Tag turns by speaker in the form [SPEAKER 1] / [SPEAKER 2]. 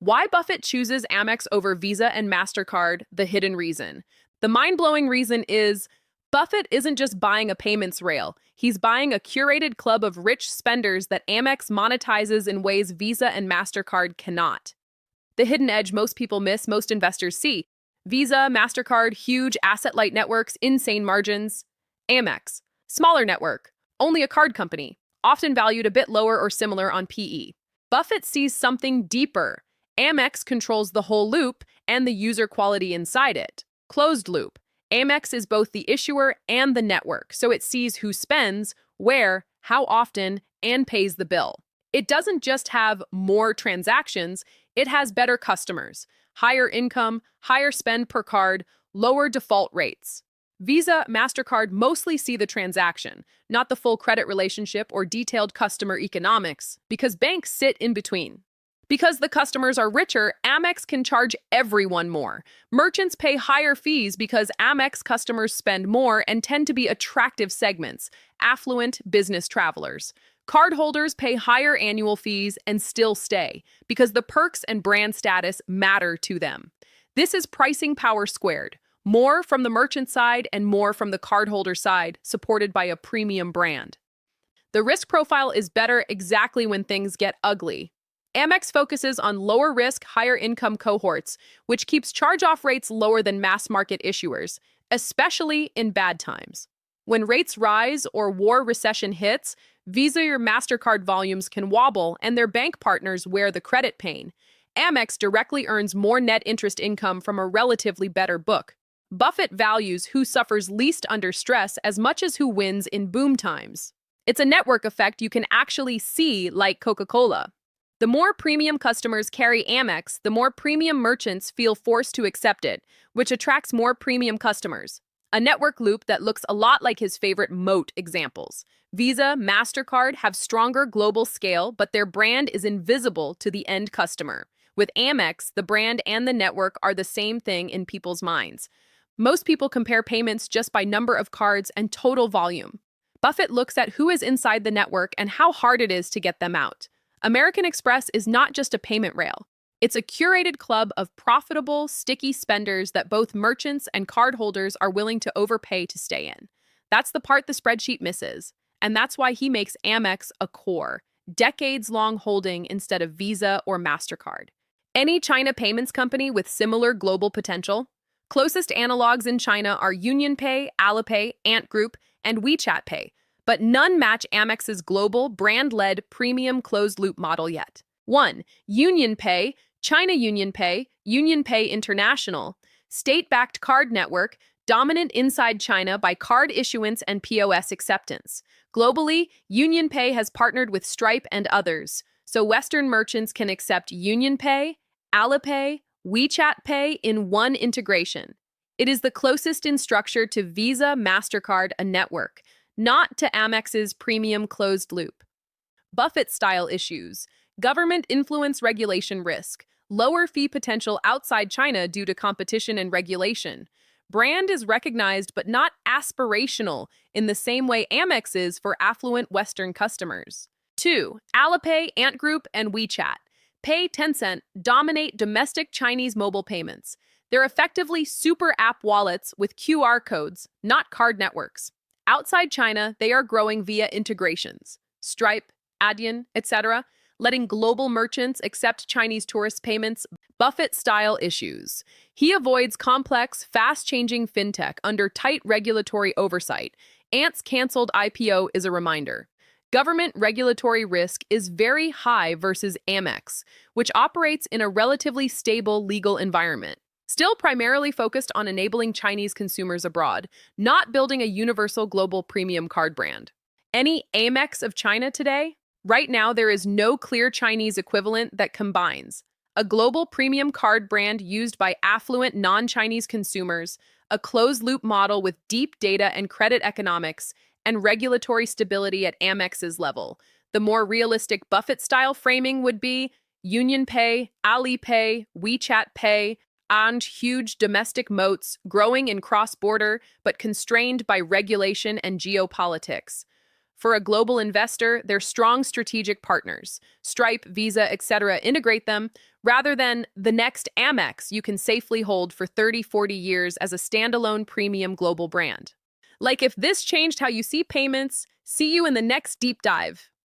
[SPEAKER 1] Why Buffett chooses Amex over Visa and Mastercard, the hidden reason. The mind-blowing reason is Buffett isn't just buying a payments rail. He's buying a curated club of rich spenders that Amex monetizes in ways Visa and Mastercard cannot. The hidden edge most people miss, most investors see. Visa, Mastercard, huge asset-light networks, insane margins. Amex, smaller network, only a card company, often valued a bit lower or similar on PE. Buffett sees something deeper. Amex controls the whole loop and the user quality inside it. Closed loop. Amex is both the issuer and the network, so it sees who spends, where, how often, and pays the bill. It doesn't just have more transactions, it has better customers, higher income, higher spend per card, lower default rates. Visa, Mastercard mostly see the transaction, not the full credit relationship or detailed customer economics, because banks sit in between. Because the customers are richer, Amex can charge everyone more. Merchants pay higher fees because Amex customers spend more and tend to be attractive segments, affluent business travelers. Cardholders pay higher annual fees and still stay because the perks and brand status matter to them. This is pricing power squared. More from the merchant side and more from the cardholder side, supported by a premium brand. The risk profile is better exactly when things get ugly. Amex focuses on lower risk, higher income cohorts, which keeps charge-off rates lower than mass market issuers, especially in bad times. When rates rise or war recession hits, Visa or Mastercard volumes can wobble and their bank partners wear the credit pain. Amex directly earns more net interest income from a relatively better book. Buffett values who suffers least under stress as much as who wins in boom times. It's a network effect you can actually see, like Coca-Cola. The more premium customers carry Amex, the more premium merchants feel forced to accept it, which attracts more premium customers. A network loop that looks a lot like his favorite moat examples. Visa, Mastercard have stronger global scale, but their brand is invisible to the end customer. With Amex, the brand and the network are the same thing in people's minds. Most people compare payments just by number of cards and total volume. Buffett looks at who is inside the network and how hard it is to get them out. American Express is not just a payment rail. It's a curated club of profitable, sticky spenders that both merchants and cardholders are willing to overpay to stay in. That's the part the spreadsheet misses, and that's why he makes Amex a core, decades-long holding instead of Visa or Mastercard. Any China payments company with similar global potential? Closest analogs in China are UnionPay, Alipay, Ant Group, and WeChat Pay, but none match Amex's global, brand-led, premium closed-loop model yet. 1. UnionPay, China UnionPay, UnionPay International, state-backed card network, dominant inside China by card issuance and POS acceptance. Globally, UnionPay has partnered with Stripe and others, so Western merchants can accept UnionPay, Alipay, WeChat Pay in one integration. It is the closest in structure to Visa, Mastercard, a network, not to Amex's premium closed loop. Buffett-style issues, government influence regulation risk, lower fee potential outside China due to competition and regulation. Brand is recognized but not aspirational in the same way Amex is for affluent Western customers. 2. Alipay, Ant Group, and WeChat Pay, Tencent dominate domestic Chinese mobile payments. They're effectively super app wallets with QR codes, not card networks. Outside China, they are growing via integrations. Stripe, Adyen, etc., letting global merchants accept Chinese tourist payments. Buffett-style issues. He avoids complex, fast-changing fintech under tight regulatory oversight. Ant's canceled IPO is a reminder. Government regulatory risk is very high versus Amex, which operates in a relatively stable legal environment. Still primarily focused on enabling Chinese consumers abroad, not building a universal global premium card brand. Any Amex of China today? Right now, there is no clear Chinese equivalent that combines a global premium card brand used by affluent non-Chinese consumers, a closed-loop model with deep data and credit economics, and regulatory stability at Amex's level. The more realistic Buffett-style framing would be UnionPay, Alipay, WeChat Pay, and huge domestic moats growing in cross-border but constrained by regulation and geopolitics. For a global investor, they're strong strategic partners. Stripe, Visa, etc. integrate them rather than the next Amex you can safely hold for 30, 40 years as a standalone premium global brand. Like if this changed how you see payments, see you in the next deep dive.